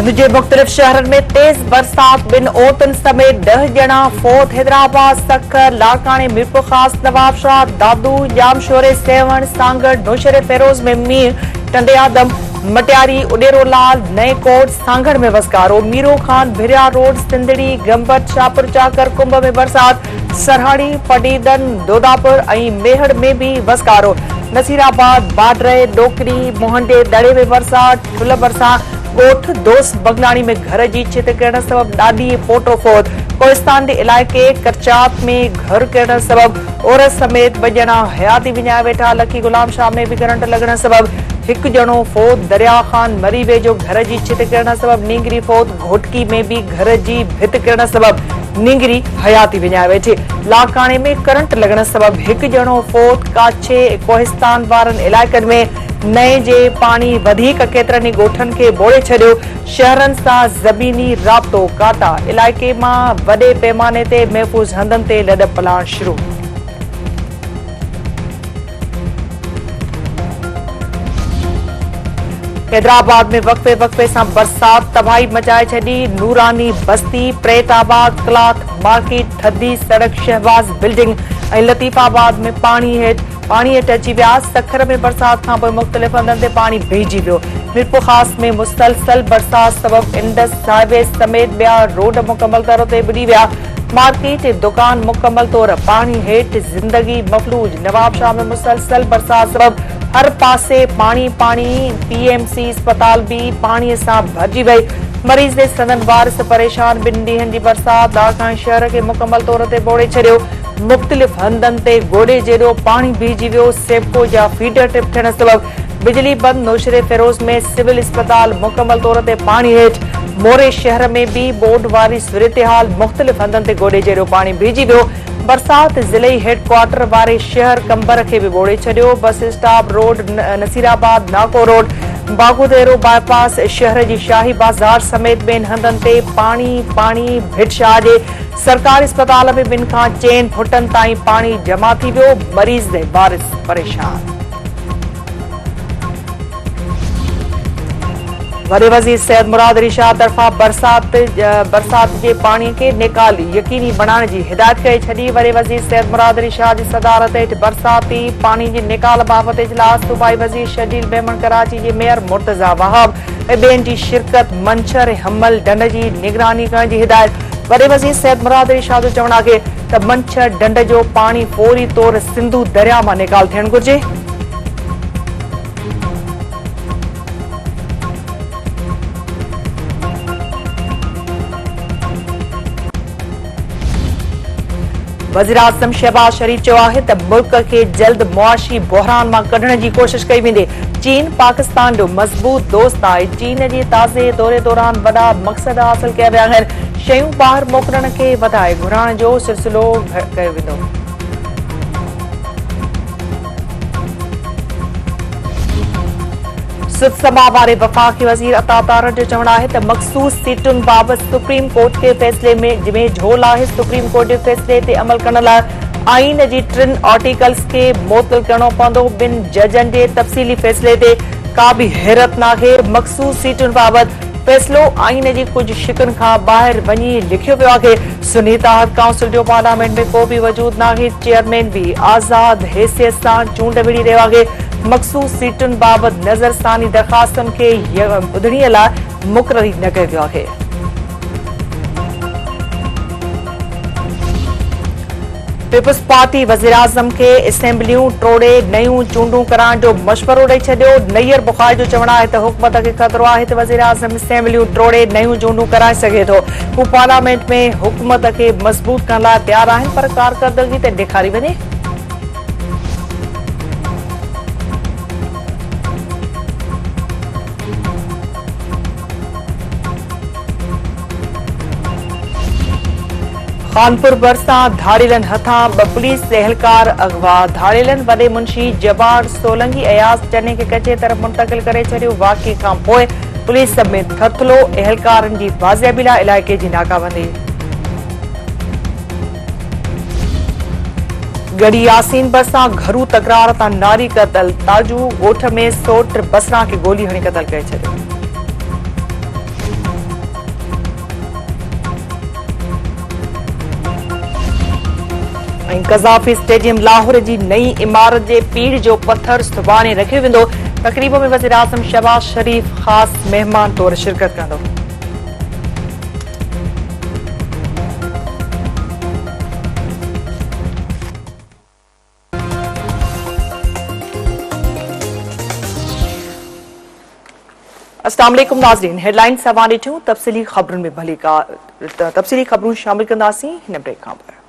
सिंध के मुख्तलिफ शहरन में तेज बरसात, 2 औरतुनि समेत 10 ॼणा फौत। हैदराबाद, सखर, लाड़काने, मीरपुर खास, नवाबशाह, दादू, जामशोरे, सेवण, सांगड़, नौशेरे फेरोज में मींहुं। टंडे आदम, मटियारी, उडेरोलाल, नए कोट, सांगड़ में वसकारो। मीरो खान, भिरिया रोड, सिंधड़ी, गंबत, शाहपुर चाकर, कुंभ में बरसात। सरहाड़ी, पडीदन, दोदापुर ऐं मेहड़ में भी वसकारो। नसीराबाद, बाडरे, डोकरी, मोहंडे, दड़े में बरसात। ठुल बरसात। ॻोठ दोस्त बगलानी में घर जी छित किरण सबब ॾाढी पोटो फोत। कोहिस्तान जे इलाइक़े करचात में घर किरण सबब औरत समेत 2 ॼणा हयाती विञाए वेठा। लखी गुलाम शाह में भी करंट लॻण सबब 1 ॼणो फोत। दरिया खान मरी वेझो घर जी छित किरण सबब नींगरी फोत। घोटकी में भी घर जी भित किरण सबब नींगरी हयाती विञाए वेठी। लाड़काने में करंट लॻण सबब 1 ॼणो फोत। काछे कोहिस्तान वारनि इलाइक़नि में नए जे पानी वधीक केतिरनि ई ॻोठनि खे ॿोड़े छॾियो। शहरनि सां ज़मीनी राब्तो काटा। इलाइक़े मां वॾे पैमाने ते महफ़ूज़ हंधनि ते लॾ पलाण शुरू। हैदराबाद में वक़्फ़े सां बरसात तबाही मचाए छॾी। नूरानी बस्ती, प्रेताबाद, क्लाथ मार्केट, थधी सड़क, शहबाज बिल्डिंग ऐं लतीफ़ाबाद में पानी हेठि अची विया। सखर में बरसात खां पोइ मुख़्तलिफ़ हंधनि ते पाणी भरिजी वियो। मीरपुर खास में मुसलसल बरसात सबब इंडस हाईवे समेत ॿिया रोड मुकमल तौर ते बुॾी विया। मार्केट, दुकान मुकमल तौर पाणी हेठि। ज़िंदगी मफलूज। नवाबशाह में मुसलसल बरसात सबब हर पासे पाणी। पीएमसी अस्पताल भी पाणीअ सां भरिजी वई। मरीज़ जे संदन वारिस परेशान। 2 ॾींहनि जी बरसात लाड़काने शहर खे मुकमल तौर ते ॿोड़े छॾियो। मुख़्तलिफ़ हंधनि ते गोॾे जेॾो पाणी भरिजी वियो। सेप्को जा फीडर ट्रिप थियण सबब बिजली बंदि। नौशेरे फेरोज में सिविल अस्पताल मुकमल तौर ते पाणी हेठि। मोरे शहर में भी बोर्ड वारी सूरतहाल। मुख़्तलिफ़ हंधनि ते गोॾे जेॾो पाणी भरिजी वियो। बरसात ज़िले हेडक्वार्टर वारे शहर कंबर खे भी ॿोड़े छॾियो। बस स्टॉप रोड, नसीराबाद, नाको रोड, बागुदेरो बाईपास, शहर जी शाही बाज़ार समेत ॿियनि हंधनि ते पाणी। भिटशाह जे सरकारी अस्पताल में 2 खां 4 फुटनि ताईं पाणी जमा थी वियो। मरीज़ जे वारिस परेशान। वॾे वज़ीर सैयद मुराद अली शाह तरफ़ां बरसात जे पाणी खे निकाली यकीनी बणाइण जी हिदायत कई छॾी। वॾे वज़ीर सैयद मुराद अली शाह जी सदारत हेठि बरसाती पाणी जी निकाल बाबति इजलास। सूबाई वज़ीर शजील मेमन, कराची जे मेयर मुर्तज़ा वहाब ऐं ॿियनि जी शिरकत। मंछर ऐं हमल ढंढ जी निगरानी करण जी हिदायत। वॾे वज़ीर सैयद मुराद अली शाह जो चवणु आहे त मंछर ढंढ जो पाणी फौरी तौर सिंधु दरिया मां निकाल थियणु घुरिजे। वज़ीर आज़म शहबाज शरीफ चयो आहे त मुल्क खे जल्द मुआशी बहरान मां कढण जी कोशिश कई वेंदी। चीन पाकिस्तान जो मज़बूत दोस्त आहे। चीन जे ताज़े दौरे दौरान वॾा मक़सद हासिल कया विया आहिनि। शयूं ॿाहिरि मोकिलण खे वधाए घुराइण जो सिलसिलो कयो वेंदो। सुद समा वारे वफ़ाक़ी वज़ीर अता तारड़ जो चवणु आहे त मख़सूस सीटुनि बाबति सुप्रीम कोर्ट के फ़ैसिले में झोल आहे। सुप्रीम कोर्ट जे फ़ैसिले ते अमल करण लाइ आईन जी 3 आर्टिकल्स खे मुअत्तल करणो पवंदो। 2 जजनि जे तफ़सीली फ़ैसिले ते का बि हैरत नाहे। मख़सूस सीटुनि बाबति फ़ैसिलो आईन जी कुझु शिकनि खां ॿाहिरि वञी लिखियो वियो आहे। सुन्नी इत्तेहाद काउंसिल जो पार्लियामेंट में को बि वजूद नाहे। चेयरमैन भी आज़ाद हैसियत सां चूंड विढ़ी रहियो आहे। मख़सूस सीटुनि बाबति नज़रसानी दरख़्वास्तुनि खे ॿुधणीअ लाइ मुक़ररी न कयो वियो आहे। पीपुल्स पार्टी वज़ीर आज़म खे असेंबलियूं टोड़े नयूं चूंडूं कराइण जो मशवरो ॾेई छॾियो। नैयर बुख़ारी जो चवणु आहे त हुकूमत खे ख़तरो आहे त वज़ीर आज़म असेंबलियूं टोड़े नयूं चूंडूं कराए सघे थो। हू पार्लियामेंट में हुकूमत खे मज़बूत करण लाइ तयारु आहिनि, पर कारकर्दगी ते ॾेखारी वञे। खानपुर भरिसां धाड़ेलनि हथां 2 पुलिस एहलकार अगवा। धाड़ेलनि वॾे मुंशी जबार सोलंगी अयाज़ चने खे कचे तरफ़ मुंतक़िल करे छॾियो। वाक़िए खां पोइ पुलिस समेत थरथलो एहलकारनि जी बाज़ियाबी लाइ इलाइक़े जी नाकाबंदी। गढ़ी यासीन भरिसां घरू तकरार तां नारी क़तल। ताजू ॻोठ में सोट बसरा खे गोली हणी क़तल करे छॾियो। कज़ाफ़ी स्टेडियम लाहौर जी नई इमारत जे पीढ़ जो पत्थर सुभाणे रखियो वेंदो। तक़रीब में वज़ीर आज़म शहबाज शरीफ़ ख़ासि महिमान तौर शिरकत कंदो। अस्सलाम वालेकुम नाज़रीन, हेडलाइन सवाल ॾिठूं तफ़सीली ख़बरुनि में तफ़सीली ख़बरूं शामिल कंदासीं हिन ब्रेक खां पोइ।